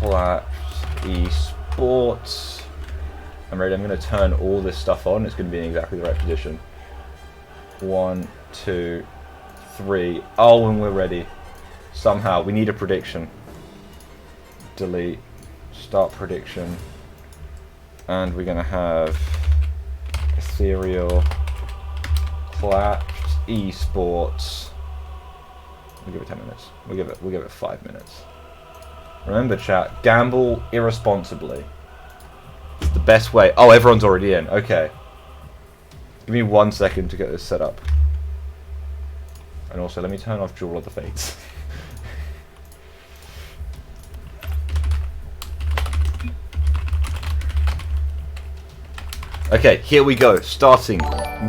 Clapped Esports. I'm ready. I'm going to turn all this stuff on. It's going to be in exactly the right position. 1, 2, 3. Oh, and we're ready. Somehow. We need a prediction. Delete. Start prediction. And we're going to have Ethereal Clapped Esports. We'll give it 10 minutes. We'll give it 5 minutes. Remember, chat, gamble irresponsibly. It's the best way. Oh, everyone's already in. Okay. Give me 1 second to get this set up. And also, let me turn off Jewel of the Fates. Okay, here we go. Starting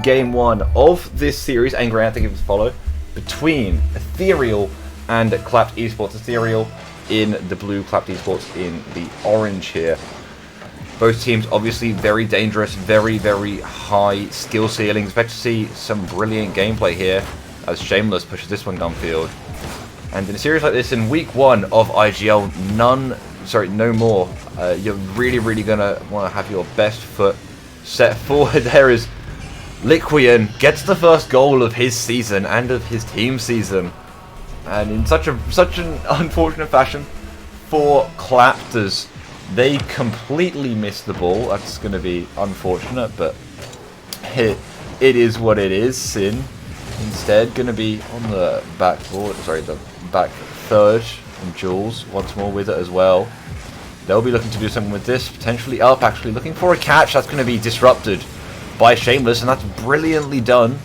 game 1 of this series. And Grant, thank you for the follow. Between Ethereal and Clapped Esports. Ethereal in the blue, Clapped Esports in the orange here. Both teams obviously very dangerous, very, very high skill ceilings. Expect to see some brilliant gameplay here as Shameless pushes this one downfield. And in a series like this, in week 1 of IGL, no more. You're really, really going to want to have your best foot set forward. There is Liquian, gets the first goal of his season and of his team's season. And in such an unfortunate fashion for Clapped, as they completely missed the ball. That's going to be unfortunate, but it is what it is. Sin instead going to be on the backboard, the back third, and Jules once more with it as well. They'll be looking to do something with this, potentially up, actually looking for a catch. That's going to be disrupted by Shameless, and that's brilliantly done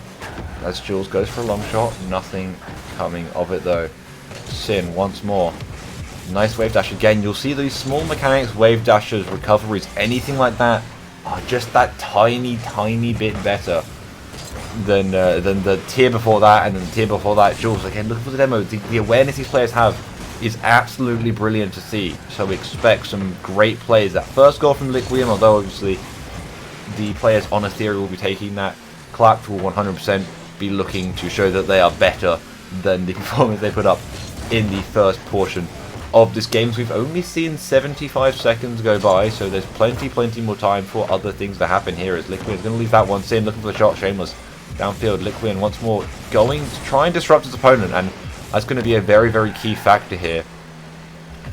as Jules goes for a long shot. Nothing coming of it though. Sin once more. Nice wave dash again. You'll see these small mechanics, wave dashes, recoveries, anything like that are just that tiny bit better than the tier before that, and then the tier before that. Jules, again, look for the demo. The awareness these players have is absolutely brilliant to see. So we expect some great plays. That first goal from Liquium, although obviously the players on Ethereal will be taking that, Clapped will 100% be looking to show that they are better than the performance they put up in the first portion of this game. So we've only seen 75 seconds go by, so there's plenty more time for other things to happen here. As Liquian's going to leave that one in, looking for the shot. Shameless downfield. Liquian once more going to try and disrupt his opponent, and that's going to be a very key factor here.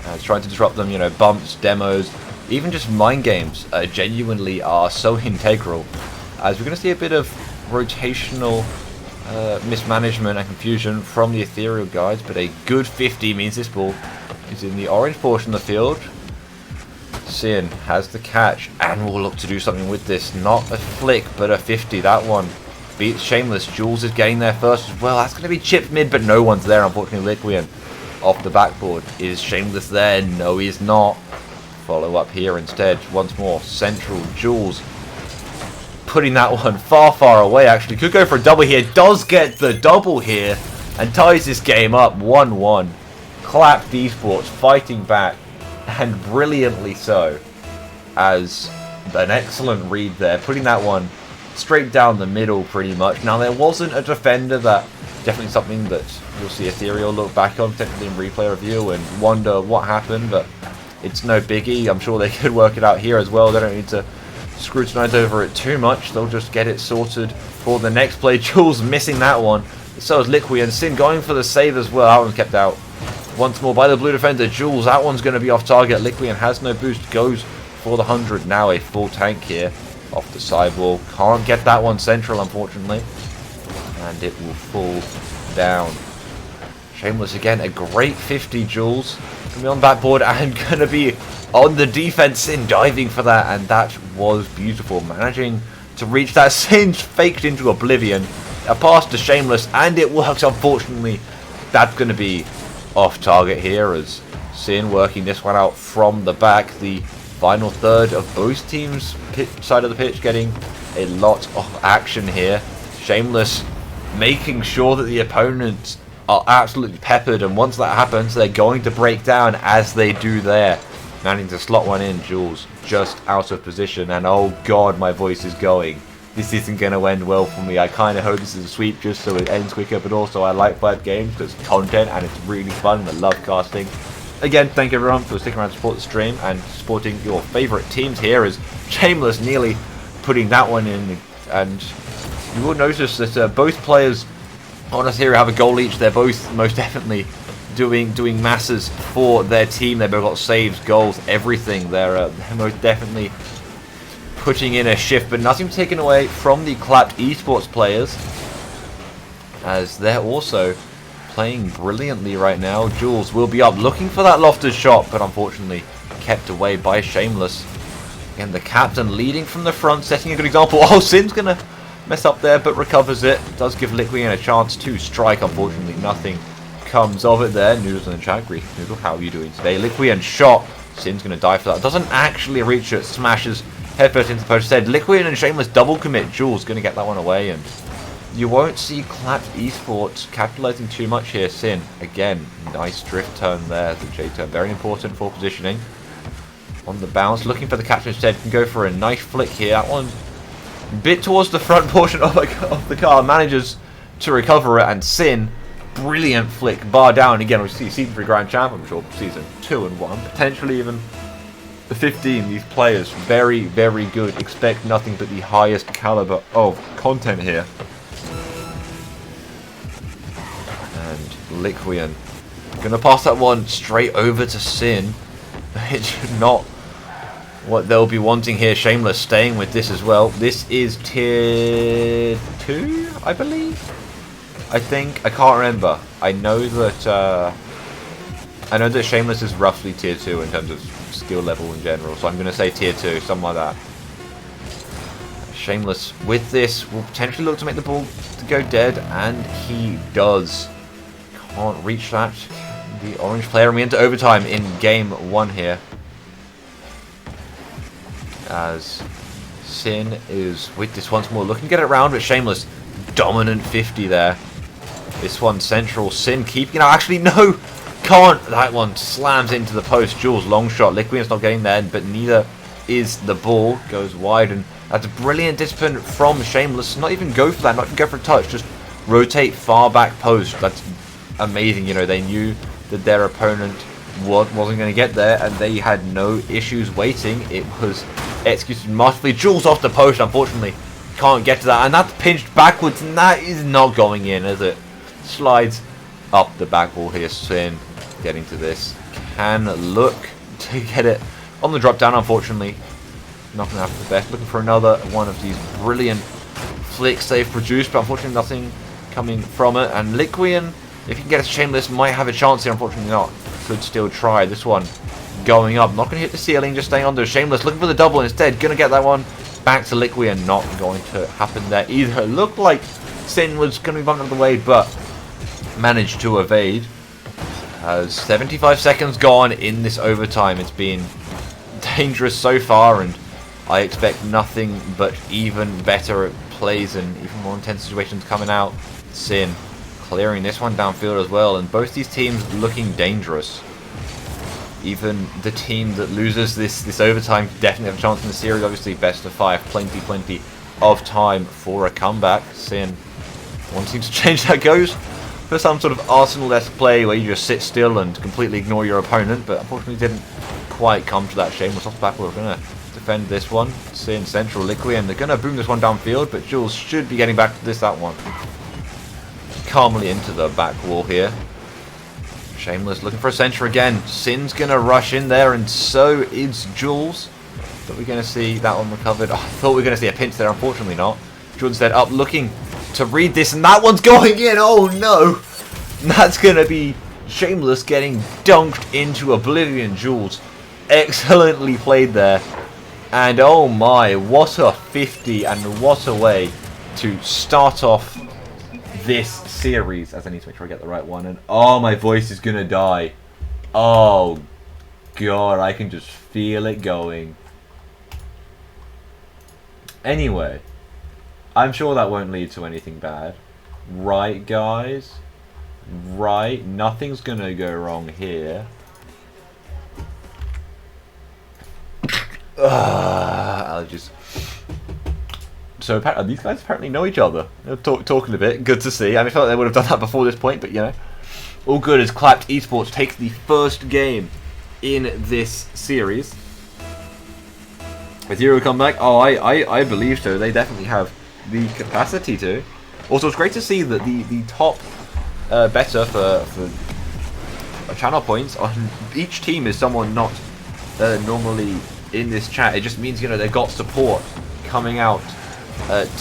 It's trying to disrupt them, bumps, demos, even just mind games genuinely are so integral, as we're going to see a bit of rotational mismanagement and confusion from the Ethereal guys, but a good 50 means this ball is in the orange portion of the field. Sin has the catch and will look to do something with this. Not a flick, but a 50. That one beats Shameless. Jules is getting there first as well. That's going to be chipped mid, but no one's there, unfortunately. Liquian off the backboard. Is Shameless there? No, he is not. Follow up here instead. Once more, central. Jules putting that one far away, actually. Could go for a double here. Does get the double here and ties this game up 1-1. Clapped Esports fighting back, and brilliantly so, as an excellent read there, putting that one straight down the middle pretty much. Now, there wasn't a defender. That definitely something that you'll see Ethereal look back on, technically in replay review, and wonder what happened, but it's no biggie. I'm sure they could work it out here as well. They don't need to scrutinize over it too much. They'll just get it sorted for the next play. Jules missing that one. So is Liquian. Sin going for the save as well. That one's kept out once more by the blue defender. Jules, that one's going to be off target. Liquian has no boost, goes for the 100. Now a full tank here off the sidewall. Can't get that one central, unfortunately, and it will fall down. Shameless again, a great 50. Jules going to be on backboard and going to be on the defense. In diving for that, and that was beautiful, managing to reach that. Sin faked into oblivion, a pass to Shameless, and it works. Unfortunately, that's going to be off target here, as Sin working this one out from the back. The final third of both teams' side of the pitch getting a lot of action here. Shameless making sure that the opponents are absolutely peppered, and once that happens, they're going to break down, as they do there. Managing to slot one in. Jules just out of position, and oh god, my voice is going. This isn't going to end well for me. I kind of hope this is a sweep just so it ends quicker, but also I like 5 games because it's content and it's really fun and I love casting. again, thank you everyone for sticking around to support the stream and supporting your favourite teams here, as Shameless nearly putting that one in. And you will notice that both players on us here have a goal each. They're both most definitely doing masses for their team. They've both got saves, goals, everything. They're most definitely putting in a shift, but nothing taken away from the Clapped Esports players, as they're also playing brilliantly right now. Jules will be up looking for that lofted shot, but unfortunately kept away by Shameless. Again, the captain leading from the front, setting a good example. Oh, Sin's gonna mess up there, but recovers it. Does give Liquian a chance to strike. Unfortunately, nothing comes of it there. Noodles in the chat. Greek Noodle, how are you doing today? Liquian shot. Sin's gonna die for that. Doesn't actually reach it. Smashes headfirst into the post. Said Liquian and Shameless double commit. Jules gonna get that one away, and you won't see Clapped Esports capitalizing too much here. Sin, again, nice drift turn there. The J turn, very important for positioning. On the bounce, looking for the captain instead. Can go for a nice flick here. That one, a bit towards the front portion of the car. Manages to recover it, and Sin, brilliant flick. Bar down again. We see Season 3 Grand Champ, I'm sure, Season 2 and 1. Potentially even the 15. These players, very, very good. Expect nothing but the highest caliber of content here. Liquian gonna pass that one straight over to Sin. It's not what they'll be wanting here. Shameless staying with this as well. This is tier 2, I believe. I think, I can't remember. I know that Shameless is roughly tier 2 in terms of skill level in general, so I'm gonna say tier 2, something like that. Shameless with this will potentially look to make the ball to go dead, and he does. Can't reach that. The orange player, and we enter overtime in game 1 here, as Sin is with this once more, looking to get it around, but Shameless, dominant 50 there. This one central, Sin keeping, actually no, can't. That one slams into the post. Jules long shot. Liquian's not getting there, but neither is the ball. Goes wide, and that's a brilliant discipline from Shameless. Not even go for that, not even go for a touch, just rotate far back post. That's amazing. They knew that their opponent wasn't going to get there, and they had no issues waiting. It was executed masterfully. Jules off the post, unfortunately can't get to that, and that's pinched backwards, and that is not going in, is it? Slides up the back wall here. Sin getting to this, can look to get it on the drop down. Unfortunately not going to have the best. Looking for another one of these brilliant flicks they've produced, but unfortunately nothing coming from it. And Liquian, if you can get a Shameless, might have a chance here. Unfortunately not. Could still try. This one going up. Not going to hit the ceiling. Just staying under. Shameless looking for the double instead. Going to get that one back to Liquian. Not going to happen there either. It looked like Sin was going to be bumped out of the way, but managed to evade. As 75 seconds gone in this overtime. It's been dangerous so far, and I expect nothing but even better plays and even more intense situations coming out. Sin clearing this one downfield as well, and both these teams looking dangerous. Even the team that loses this overtime definitely have a chance in the series. Obviously best of 5, plenty of time for a comeback. Sin, one seems to change that, goes for some sort of Arsenal-esque play where you just sit still and completely ignore your opponent, but unfortunately didn't quite come to that. Shameless off the back. We're going to defend this one. Sin central, Liquian, they're going to boom this one downfield, but Jules should be getting back to that one. Calmly into the back wall here. Shameless looking for a centre again. Sin's going to rush in there, and so is Jules. But we're going to see that one recovered. Oh, I thought we were going to see a pinch there, unfortunately not. Jules instead up looking to read this, and that one's going in. Oh no! That's going to be Shameless getting dunked into oblivion. Jules excellently played there. And oh my, what a 50, and what a way to start off this series. As I need to make sure I get the right one, and oh, my voice is gonna die. Oh god, I can just feel it going. Anyway, I'm sure that won't lead to anything bad, right guys? Right, nothing's gonna go wrong here. Allergies. So these guys apparently know each other. They're talking a bit. Good to see. I felt like they would have done that before this point, but you know, all good as Clapped Esports takes the first game in this series. Ethereal come back? Oh, I believe so. They definitely have the capacity to. Also, it's great to see that the top better for channel points on each team is someone not normally in this chat. It just means, you know, they've got support coming out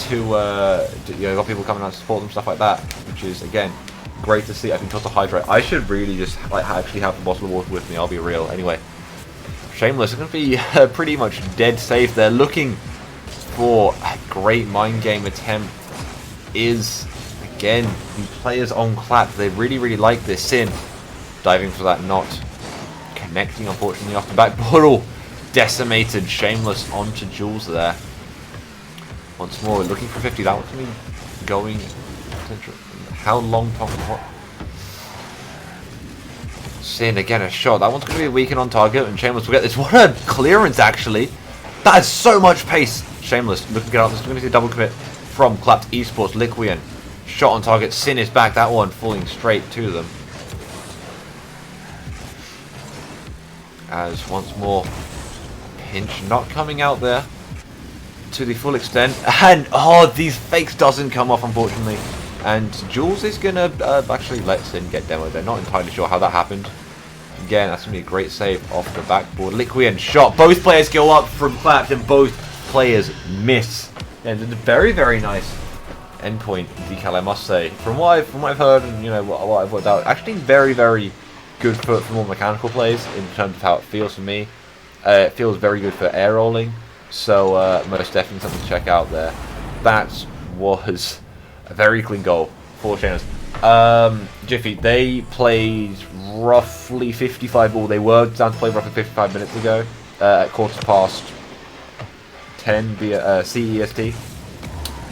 you know, got people coming out to support them, stuff like that, which is, again, great to see. I think Total Hydrate. I should really just like actually have the bottle of water with me, I'll be real. Anyway, Shameless is going to be pretty much dead safe. They're looking for a great mind game attempt. Is, again, the players on Clap. They really like this. Sin diving for that, not connecting, unfortunately, off the back portal. Decimated. Shameless onto Jules there. Once more, we're looking for 50. That one's going to be going. How long top of what? Sin again, a shot. That one's going to be weakened on target, and Shameless will get this. What a clearance, actually. That is so much pace. Shameless looking to get out. This is going to see a double commit from Clapped Esports. Liquian shot on target. Sin is back. That one falling straight to them. As once more, pinch not coming out there to the full extent. And, oh, these fakes doesn't come off, unfortunately. And Jules is going to actually let Sin get demoed there. Not entirely sure how that happened. Again, that's going to be a great save off the backboard. Liquian shot. Both players go up from Clapped and both players miss. And it's a very nice endpoint decal, I must say. From what I've heard and, you know, what I've worked out, actually very good for more mechanical plays in terms of how it feels for me. It feels very good for air rolling. So, most definitely something to check out there. That was a very clean goal for Shameless. Jiffy, they played roughly 55 ball. They were down to play roughly 55 minutes ago at 10 via CEST.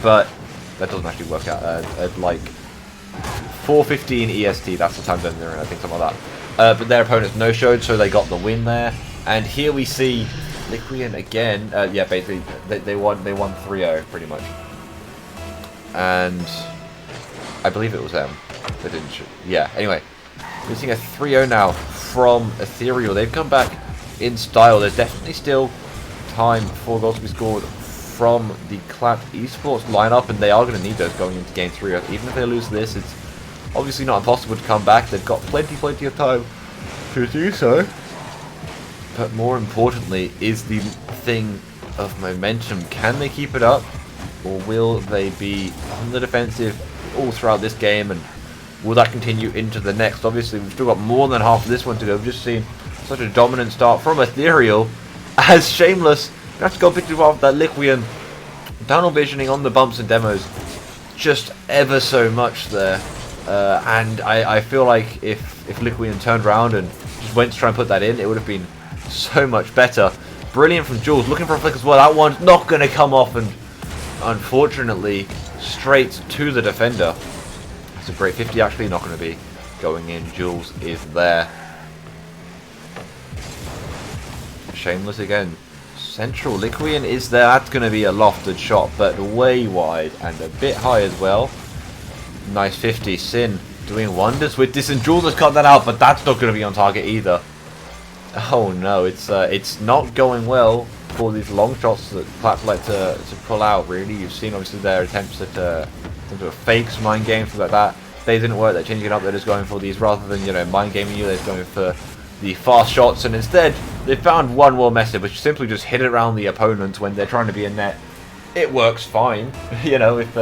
But that doesn't actually work out. At like 4:15 EST, that's the time zone they're in, I think, something like that. But their opponents no-showed, so they got the win there. And here we see Liquian again. Yeah, basically, they won 3-0, pretty much. And I believe it was them that didn't shoot. Yeah, anyway. We're seeing a 3-0 now from Ethereal. They've come back in style. There's definitely still time for goals to be scored from the Clapped Esports lineup, and they are going to need those going into Game 3. Even if they lose this, it's obviously not impossible to come back. They've got plenty of time to do so. But more importantly is the thing of momentum. Can they keep it up? Or will they be on the defensive all throughout this game, and will that continue into the next? Obviously, we've still got more than half of this one to go. We've just seen such a dominant start from Ethereal, as Shameless has to go pick off that Liquian. Tunnel visioning on the bumps and demos just ever so much there. And I feel like if Liquian turned around and just went to try and put that in, it would have been so much better. Brilliant from Jules, looking for a flick as well. That one's not going to come off, and unfortunately straight to the defender. It's a great 50, actually not going to be going in. Jules is there. Shameless again. Central. Liquian is there. That's going to be a lofted shot, but way wide and a bit high as well. Nice 50. Sin doing wonders with this, and Jules has cut that out, but that's not going to be on target either. Oh no, it's not going well for these long shots that Clap like to pull out, really. You've seen obviously their attempts at fakes, mind games, things like that. They didn't work. They're changing it up. They're just going for these rather than, you know, mind gaming you. They're just going for the fast shots, and instead they found one more method, which is simply just hit it around the opponent when they're trying to be in net. It works fine, you know, if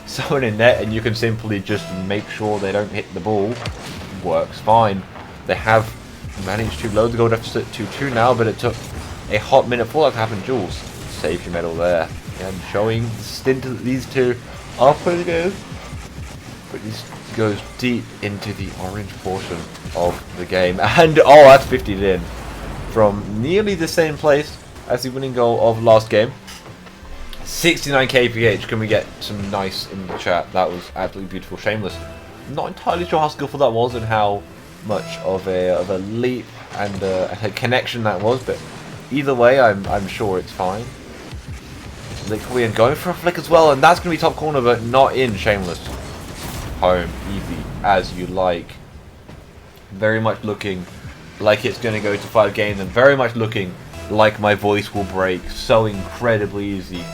someone in net and you can simply just make sure they don't hit the ball. Works fine. They have managed to load the goal deficit to 2 now, but it took a hot minute for that to happen. Jules saves your medal there, and showing the stint that these two are pretty good. But this goes deep into the orange portion of the game, and oh, that's 50'd in from nearly the same place as the winning goal of last game. 69 kph. Can we get some nice in the chat? That was absolutely beautiful. Shameless. Not entirely sure how skillful that was and how much of a leap and a connection that was, but either way, I'm sure it's fine. Liquian going for a flick as well, and that's going to be top corner, but not in. Shameless. Home, easy as you like. Very much looking like it's going to go to 5 games, and very much looking like my voice will break so incredibly easy.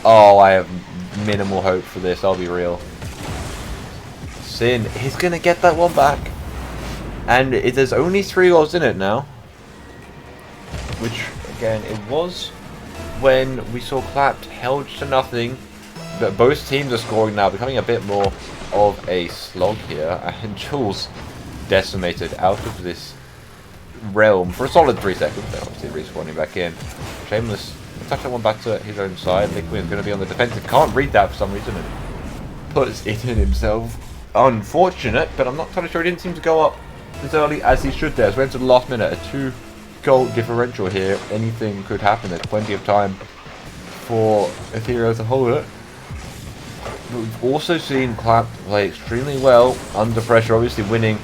Oh, I have minimal hope for this, I'll be real. Sin, he's going to get that one back. And there's only 3 goals in it now. Which, again, it was when we saw Clapped held to nothing. But both teams are scoring now, becoming a bit more of a slog here. And Jules decimated out of this realm for a solid 3 seconds. Then obviously respawning back in. Shameless touch that one back to his own side. Liquid's going to be on the defensive. Can't read that for some reason and puts it in himself. Unfortunate, but I'm not entirely sure he didn't seem to go up as early as he should there. As we went to the last minute, a 2-goal differential here. Anything could happen. There's plenty of time for Ethereal to hold it. But we've also seen Clap play extremely well under pressure, obviously winning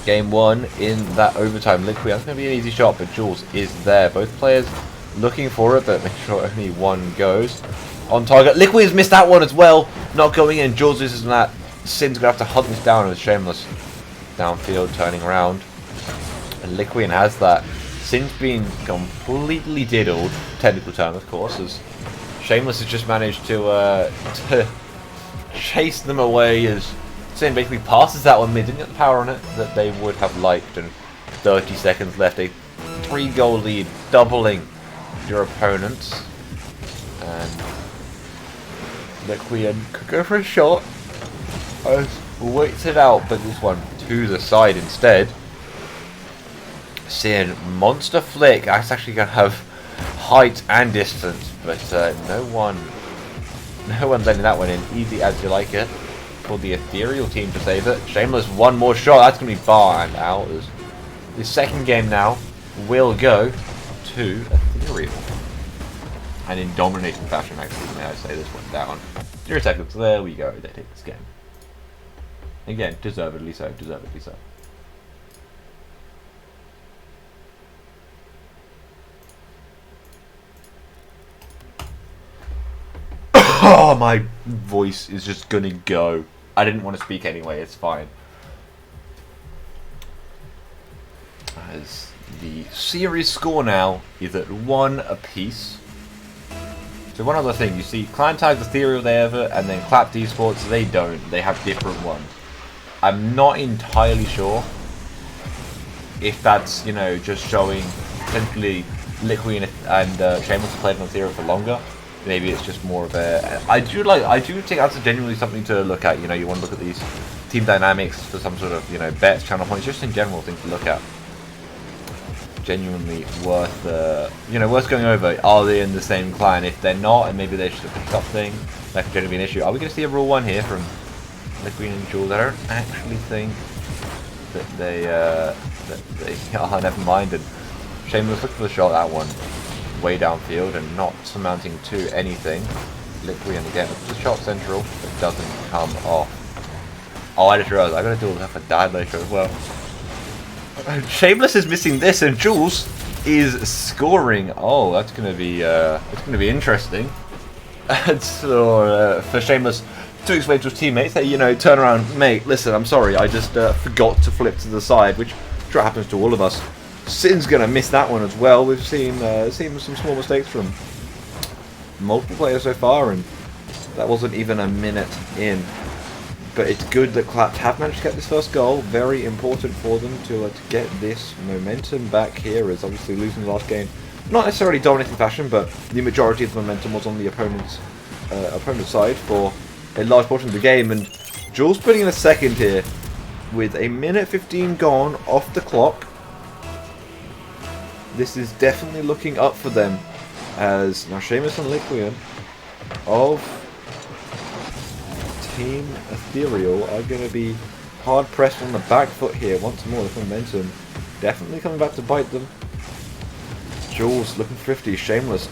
game 1 in that overtime. Liquid, that's going to be an easy shot, but Jules is there. Both players looking for it, but make sure only one goes on target. Liquid has missed that one as well, not going in. Jules is that. Sin's going to have to hunt this down with Shameless downfield, turning around. And Liquid has that. Sin's been completely diddled, technical term of course, as Shameless has just managed to chase them away as Sin basically passes that one mid. Didn't get the power on it that they would have liked, and 30 seconds left. A 3-goal lead, doubling your opponents. And Liquid could go for a shot. Waits it out, but this one to the side instead. Sin, monster flick. That's actually going to have height and distance, but no one's letting that one in. Easy as you like it for the Ethereal team to save it. Shameless, one more shot. That's going to be bar and out. As the second game now will go to Ethereal. And in dominating fashion, actually, may I say this one down. 0 seconds. There we go. They take this game. Again, deservedly so. Deservedly so. Oh, my voice is just gonna go. I didn't want to speak anyway, it's fine. As the series score now is at 1 apiece. So one other thing, you see Clan Tag's Ethereal they have it, and then Clapped Esports, they don't. They have different ones. I'm not entirely sure if that's, you know, just showing potentially Liquid and Shameless have played on Ethereal for longer. Maybe it's just more of a... I do think that's genuinely something to look at. You know, you want to look at these team dynamics for some sort of, you know, bets, channel points, just in general thing to look at. Genuinely worth, you know, worth going over. Are they in the same clan? If they're not, and maybe they should have picked up thing, that could generally be an issue. Are we going to see a rule 1 here from Liquid and Jules? I don't actually think that they oh, never mind. And Shameless look for the shot, that one way downfield and not surmounting to anything. Liquid, and again, it's a shot central, but doesn't come off. Oh, I just realised I gotta deal with that for dad later as well. Shameless is missing this, and Jules is scoring. Oh, that's gonna be interesting. And so for Shameless to explain to his teammates that, you know, turn around, mate. Listen, I'm sorry, I just forgot to flip to the side, which sure happens to all of us. Sin's gonna miss that one as well. We've seen some small mistakes from multiple players so far, and that wasn't even a minute in. But it's good that Clapped have managed to get this first goal. Very important for them to get this momentum back here, as obviously losing the last game, not necessarily dominating fashion, but the majority of the momentum was on the opponent's side for a large portion of the game. And Jules putting in a second here with a minute 15 gone off the clock. This is definitely looking up for them, as now Seamus and Liquian of Team Ethereal are going to be hard pressed on the back foot here once more. The momentum definitely coming back to bite them. Jules looking thrifty. Shameless,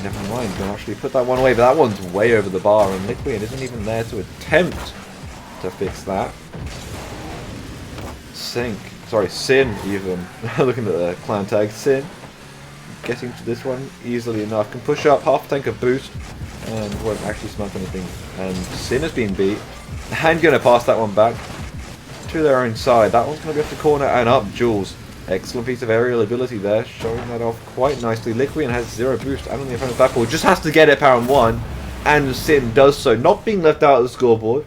never mind, going to actually put that one away, but that one's way over the bar, and Liquian isn't even there to attempt to fix that. Sin even. Looking at the clan tag, Sin getting to this one easily enough. Can push up half tank of boost and won't actually smoke anything. And Sin has been beat. And going to pass that one back to their own side. That one's going to be off the corner and up. Jules. Excellent piece of aerial ability there, showing that off quite nicely. Liquian has 0 boost and on the opponent's backboard. Just has to get it pound 1. And Sin does so, not being left out of the scoreboard.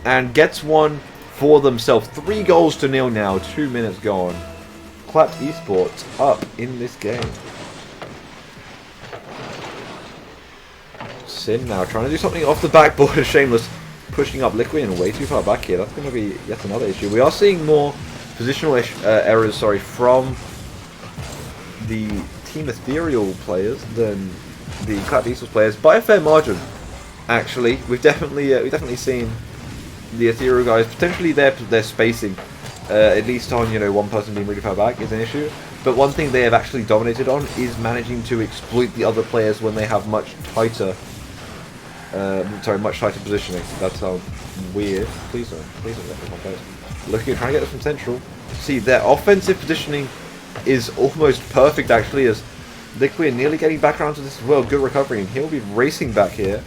And gets one for themselves. 3 goals to 0 now. 2 minutes gone. Clapped Esports up in this game. Sin now trying to do something off the backboard as Shameless pushing up Liquian way too far back here. That's going to be yet another issue. We are seeing more positional errors, from the Team Ethereal players than the Clapped Esports players by a fair margin. Actually, we've definitely seen the Ethereal guys potentially their spacing, at least on one person being really far back, is an issue. But one thing they have actually dominated on is managing to exploit the other players when they have much tighter positioning. That sounds weird. Please don't let me confess. Looking at trying to get this from central. See, their offensive positioning is almost perfect actually, as Liquid nearly getting back around to this as well. Good recovery, and he'll be racing back here.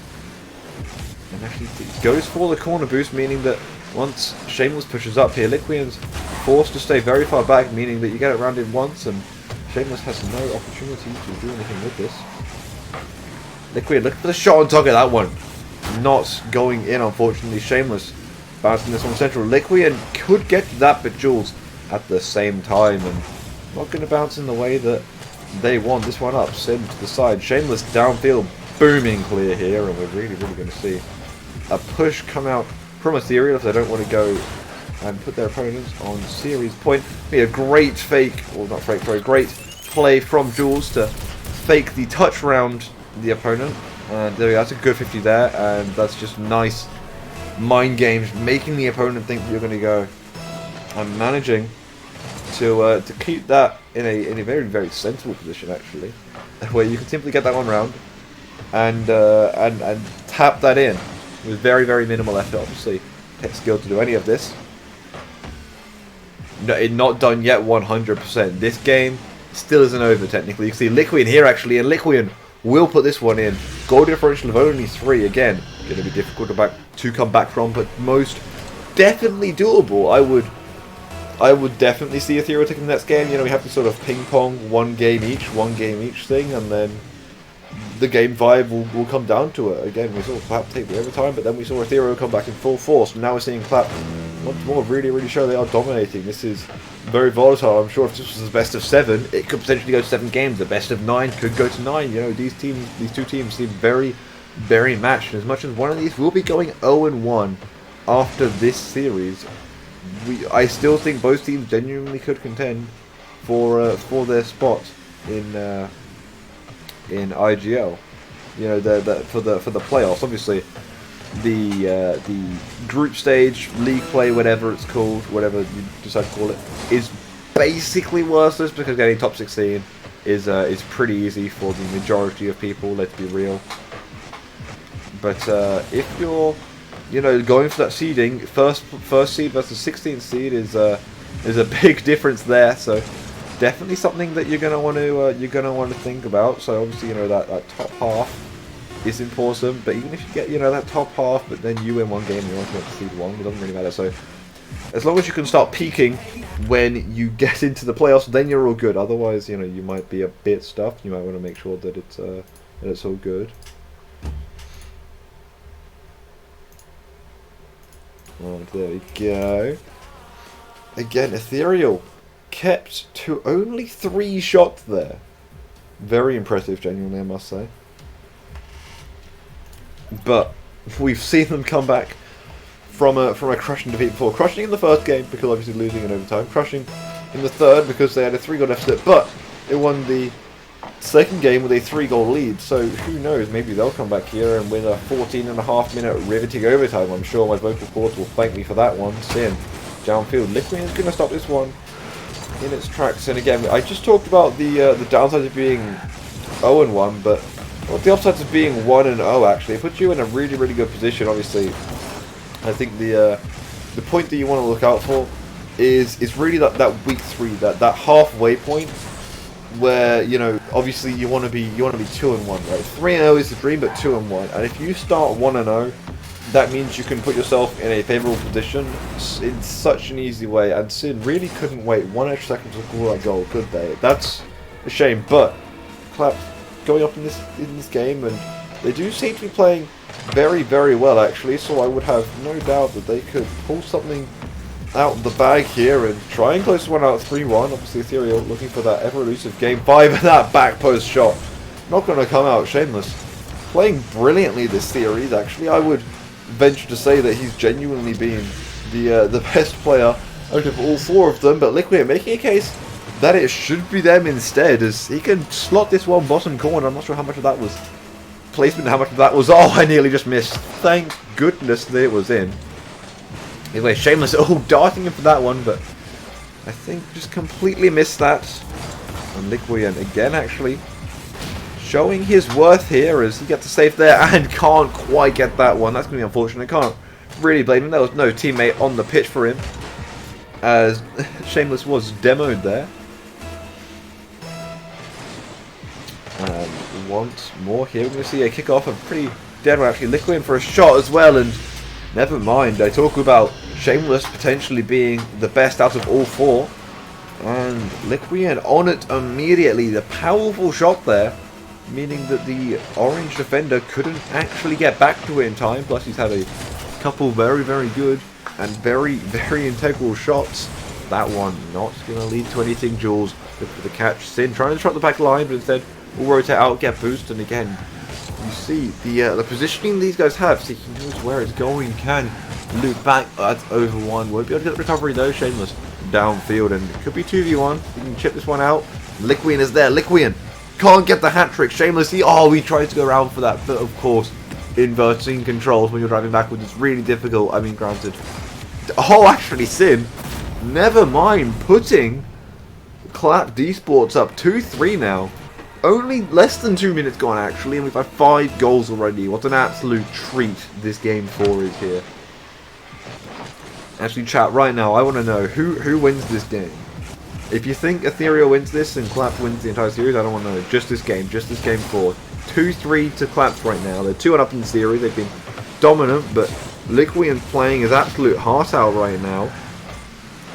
And actually goes for the corner boost, meaning that once Shameless pushes up here, Liquian's forced to stay very far back, meaning that you get it rounded once, and Shameless has no opportunity to do anything with this. Liquid looking for the shot on target, that one not going in, unfortunately. Shameless bouncing this one central. Liquian could get to that, but Jules at the same time, and not going to bounce in the way that they want. This one up, send to the side. Shameless downfield, booming clear here, and we're really going to see a push come out from Ethereal if they don't want to go and put their opponents on series point. Be a great fake, or not fake, sorry, great play from Jules to fake the touch round the opponent, and there we go. That's a good 50 there, and that's just nice mind games, making the opponent think that you're going to go, and managing to keep that in a very sensible position actually, where you can simply get that one round and tap that in with very minimal effort. Obviously, takes skill to do any of this. No, not done yet 100%. This game still isn't over technically. You can see Liquian here actually, and Liquian will put this one in. Goal differential of only 3. Again, going to be difficult to come back from, but most definitely doable. I would definitely see Ethereal taking the next game. We have to sort of ping pong one game each thing, and then the game vibe will come down to it. Again, we saw Clap take the overtime, but then we saw Ethereal come back in full force, and now we're seeing Clap once more really show they are dominating. This is very volatile. I'm sure if this was the best of 7, it could potentially go to 7 games. The best of 9 could go to 9. These two teams seem very matched. And as much as one of these will be going 0-1 after this series, I still think both teams genuinely could contend for their spot in IGL. For the playoffs. Obviously, the group stage, league play, whatever it's called, whatever you decide to call it, is basically worthless because getting top 16 is pretty easy for the majority of people. Let's be real. But if you're going for that seeding, first seed versus 16th seed is a big difference there. So definitely something that you're gonna want to think about. So obviously that top half is important, but even if you get that top half, but then you win one game, you want to seed 1, it doesn't really matter. So as long as you can start peaking when you get into the playoffs, then you're all good. Otherwise, you might be a bit stuffed. You might want to make sure that it's all good. And there we go. Again, Ethereal kept to only 3 shots there. Very impressive, genuinely, I must say. But we've seen them come back from a crushing defeat before. Crushing in the first game because obviously losing in overtime. Crushing in the third because they had a 3-goal deficit. But they won the second game with a 3-goal lead. So who knows? Maybe they'll come back here and win a 14.5-minute riveting overtime. I'm sure my vocal cords will thank me for that one. Sin downfield. Liquian is going to stop this one in its tracks. And again, I just talked about the downsides of being 0-1, but the upsides of being 1-0 actually, it puts you in a really good position. Obviously, I think the point that you want to look out for is really that week 3, that halfway point where obviously you want to be 2-1, right? 3-0 is the dream, but 2-1, and if you start 1-0, that means you can put yourself in a favourable position in such an easy way, and Sin really couldn't wait 1 extra second to score that goal, could they? That's a shame, but Clap going up in this game, and they do seem to be playing very, very well actually, so I would have no doubt that they could pull something out of the bag here and try and close one out 3-1. Obviously Ethereal looking for that ever-elusive game 5, and that back post shot not going to come out. Shameless playing brilliantly this series actually. I would venture to say that he's genuinely been the best player out of all 4 of them, but Liquid making a case that it should be them instead, as he can slot this one bottom corner. I'm not sure how much of that was placement, how much of that was, oh, I nearly just missed. Thank goodness that it was in. Anyway, Shameless, oh, darting in for that one, but I think just completely missed that. And Liquian again actually showing his worth here as he gets a save there and can't quite get that one. That's going to be unfortunate. Can't really blame him. There was no teammate on the pitch for him, as Shameless was demoed there. And once more here, we're going to see a kick-off, a pretty dead one actually. Liquian for a shot as well, and never mind. I talk about Shameless potentially being the best out of all 4. And Liquian on it immediately. The powerful shot there, meaning that the orange defender couldn't actually get back to it in time. Plus he's had a couple very, very good and very, very integral shots. That one not going to lead to anything. Jules good for the catch. Sin trying to trot the back line, but instead will rotate out, get boost, and again you see the positioning these guys have. See, he knows where it's going, can loop back at over 1. Won't be able to get the recovery though. Shameless downfield, and it could be 2v1. He can chip this one out. Liquian is there. Liquian can't get the hat trick. Shameless, he tries to go around for that, but of course inverting controls when you're driving backwards is really difficult. I mean, granted. Oh, actually, Sin, never mind, putting Clap Esports up 2-3 now. Only less than 2 minutes gone actually, and we've had 5 goals already. What an absolute treat this game 4 is here. Actually, chat, right now, I want to know who wins this game. If you think Ethereal wins this and Clap wins the entire series, I don't want to know. Just this game 4. 2-3 to Claps right now. They're 2-1 up in the series. They've been dominant, but Liquian playing his absolute heart out right now.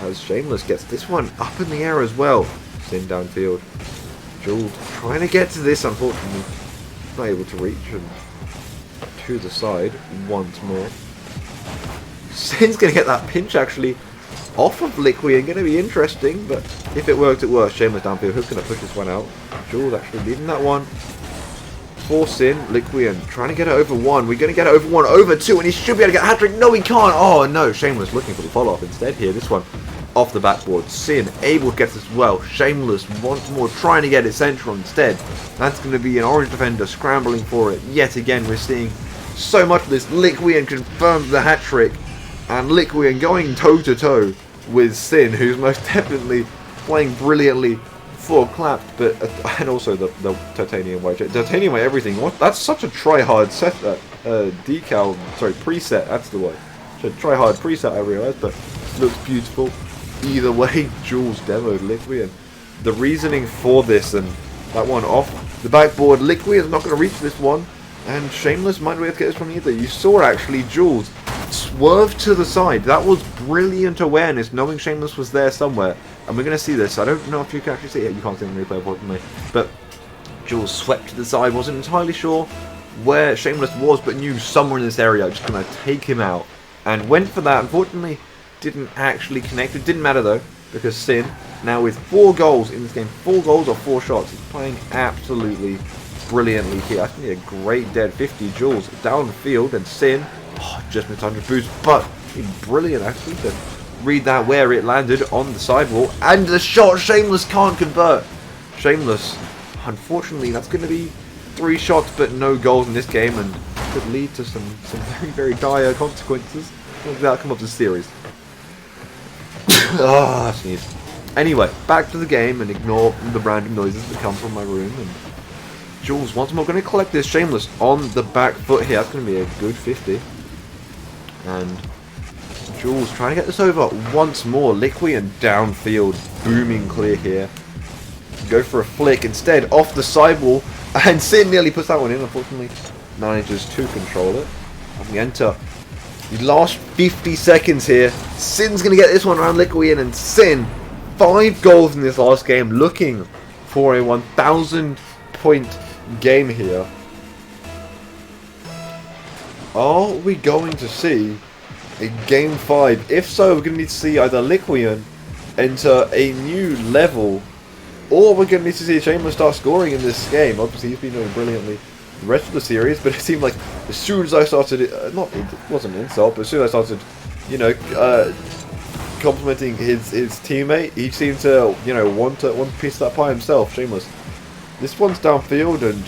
As Shameless gets this one up in the air as well. Sin downfield. Jules trying to get to this, unfortunately. Not able to reach, and to the side once more. Sin's going to get that pinch actually off of Liquian. Going to be interesting, but if it worked, it worked. Shameless downfield. Who's going to push this one out? Jules actually leading that one. For Sin, Liquian trying to get it over 1. We're going to get it over 1, over 2, and he should be able to get a hat-trick. No, he can't. Oh, no. Shameless looking for the follow-up instead here. This one off the backboard. Sin able to get this as well. Shameless once more trying to get it central instead. That's going to be an orange defender scrambling for it. Yet again, we're seeing so much of this. Liquian confirms the hat-trick. And Liquian going toe-to-toe with Sin, who's most definitely playing brilliantly for Clap, but and also the titanium white, titanium white everything. What? That's such a try-hard set, decal. Sorry, preset. That's the word. So try-hard preset. I realise, but looks beautiful. Either way, Jules demoed Liquian. The reasoning for this and that one off the backboard. Liquian's not going to reach this one, and Shameless might be able to get this one either. You saw actually Jules swerve to the side. That was brilliant awareness, knowing Shameless was there somewhere. And we're going to see this. I don't know if you can actually see it. You can't see it in the replay, unfortunately. But Jules swept to the side. Wasn't entirely sure where Shameless was, but knew somewhere in this area. Just going to take him out. And went for that. Unfortunately, didn't actually connect. It didn't matter, though, because Sin, now with 4 goals in this game, 4 goals or 4 shots, he's playing absolutely brilliantly here. That's going to be a great dead 50. Jules downfield, and Sin, just missed 100 boost, but brilliant actually to read that where it landed on the sidewall, and the shot Shameless can't convert. Shameless, unfortunately, that's going to be 3 shots but no goals in this game, and could lead to some very, very dire consequences of the outcome of the series. Sneeze. Anyway, back to the game, and ignore the random noises that come from my room. And Jules once more going to collect this. Shameless on the back foot here. That's going to be a good 50. And Jules trying to get this over once more. Liquian downfield, booming clear here. Go for a flick instead off the sidewall, and Sin nearly puts that one in. Unfortunately, manages to control it. And we enter The last 50 seconds here. Sin's going to get this one around Liquian, and Sin, 5 goals in this last game, looking for a 1,000 point game here. Are we going to see a game 5? If so, we're going to need to see either Liquian enter a new level, or we're going to need to see Shameless start scoring in this game. Obviously, he's been doing brilliantly the rest of the series, but it seemed like as soon as I started, it wasn't an insult, but as soon as I started, you know, complimenting his teammate, he seemed to, you know, want a piece of that pie himself. Shameless. This one's downfield, and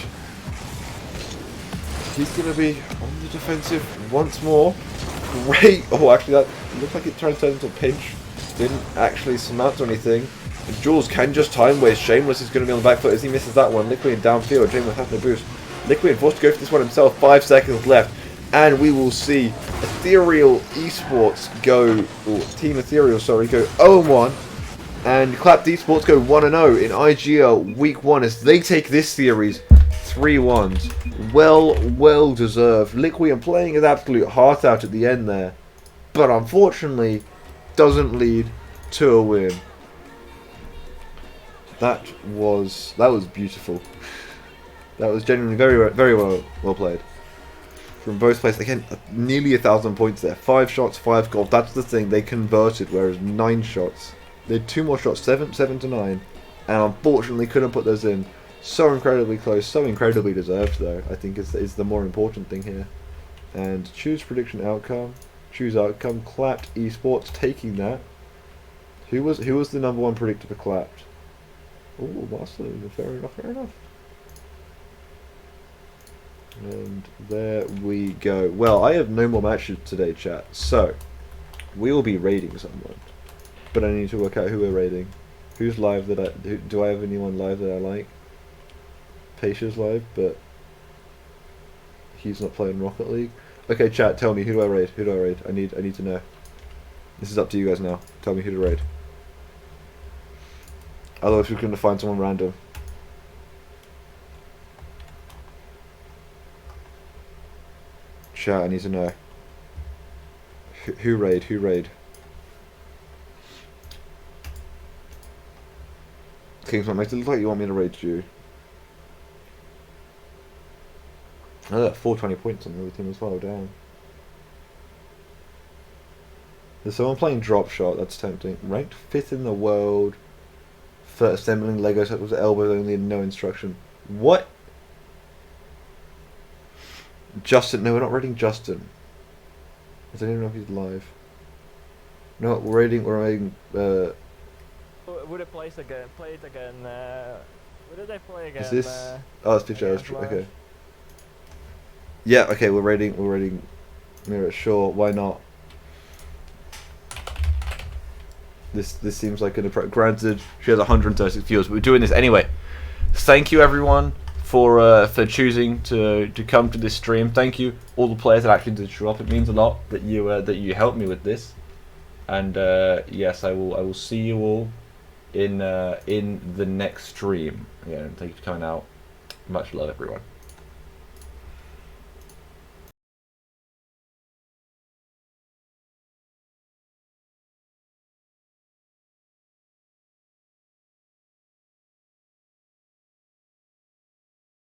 he's going to be on the defensive once more. Great. Oh, actually, that looked like it tried to turn into a pinch. Didn't actually surmount or anything. And Jules can just time waste. Shameless is going to be on the back foot as he misses that one. Liquian downfield. Shameless has no boost. Liquian forced to go for this one himself. 5 seconds left. And we will see Ethereal Esports go, or Team Ethereal, sorry, go 0-1. And Clapped Esports go 1-0 in IGL Week 1 as they take this series 3-1s. Well deserved. Liquian playing his absolute heart out at the end there. But unfortunately, doesn't lead to a win. That was beautiful. That was genuinely very well played from both players. Again, nearly 1,000 points there. 5 shots, 5 goals. That's the thing. They converted, whereas 9 shots. They had 2 more shots, 7 to 9, and unfortunately couldn't put those in. So incredibly close, so incredibly deserved though. I think is the more important thing here. And choose prediction outcome. Choose outcome. Clapped Esports taking that. Who was the #1 predictor for Clapped? Oh, Barcelona. Fair enough. And there we go. Well, I have no more matches today, chat. So we will be raiding someone, but I need to work out who we're raiding. Who's live do I have anyone live that I like? Pacia's live, but he's not playing Rocket League. Okay, chat, tell me, who do I raid? I need to know. This is up to you guys now. Tell me who to raid. Otherwise we're going to find someone random. Chat, I need to know. Who raid? Kingsman, makes it look like you want me to raid you. Oh, that 420 points on the other team as well, damn. There's someone playing drop shot, that's tempting. Ranked 5th in the world for assembling Lego sets with elbows only and no instruction. What? Justin, no, we're not raiding Justin. I don't even know if he's live. No, we're raiding Would it play it again, what did I play again? Is this? Oh, it's Picture. Okay. Yeah, okay, we're raiding Mirror, sure, why not? This seems like an approach. Granted, she has 136 viewers, but we're doing this anyway. Thank you everyone for choosing to come to this stream. Thank you all the players that actually did show up. It means a lot that you helped me with this. And yes, I will see you all in the next stream. Again, thank you for coming out. Much love, everyone.